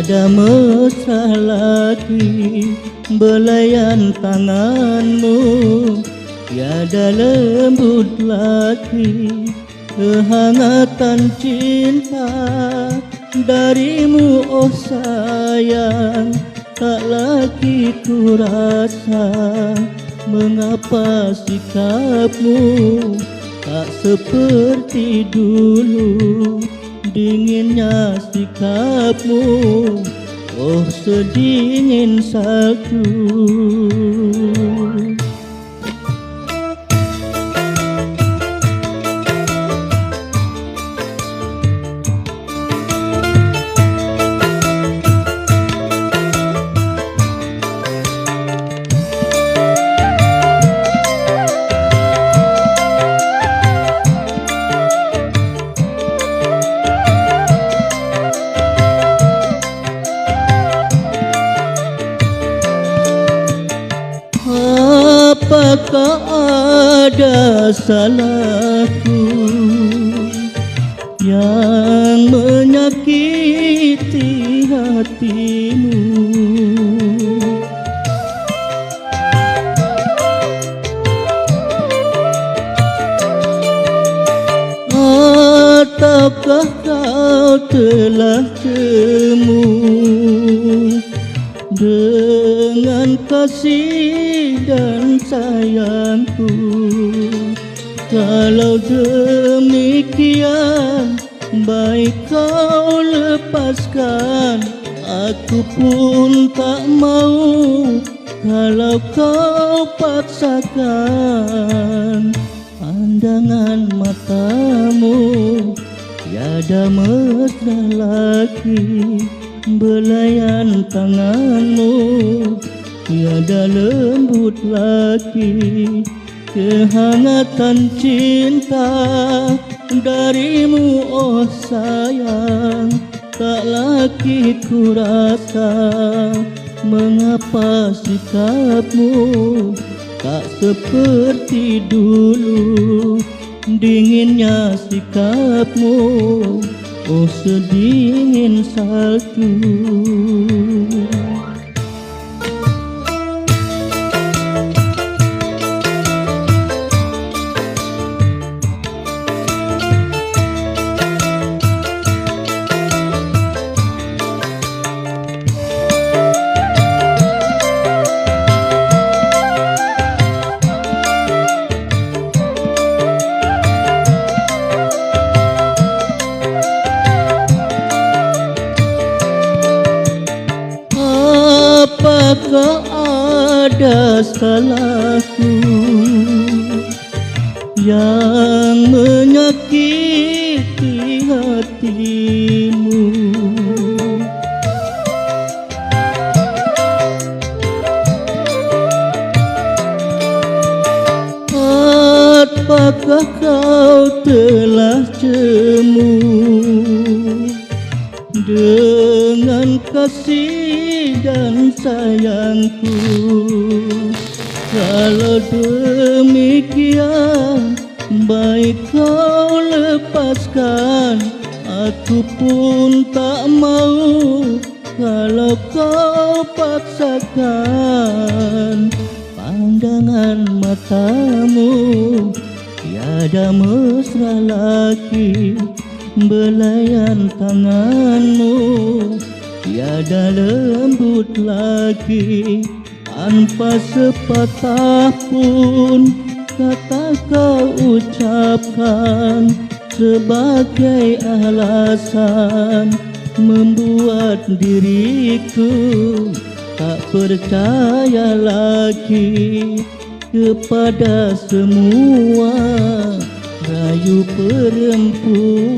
tiada mesra lagi belayan tanganmu, tiada lembut lagi kehangatan cinta darimu, oh sayang. Tak lagi ku rasa mengapa sikapmu tak seperti dulu. Dinginnya sikapmu, oh sedingin salju. Apakah ada salahku yang menyakiti hatimu? Ataukah kau telah jemu dengan kasih dan sayangku? Kalau demikian, baik kau lepaskan, aku pun tak mau. Kalau kau paksakan, pandangan matamu tiada mesra lagi belayan tanganmu, tiada lembut lagi kehangatan cinta darimu, oh sayang. Tak lagi ku rasa mengapa sikapmu tak seperti dulu. Dinginnya sikapmu, oh sedingin salju. Apakah ada salahku yang menyakiti hatimu? Apakah kau telah jemu dengan kasih dan sayangku? Kalau demikian, baik kau lepaskan, aku pun tak mau. Kalau kau paksakan, pandangan matamu tiada mesra lagi belayan tanganmu, tiada lembut lagi tanpa sepatah pun kata kau ucapkan sebagai alasan membuat diriku tak percaya lagi kepada semua rayu perempuan.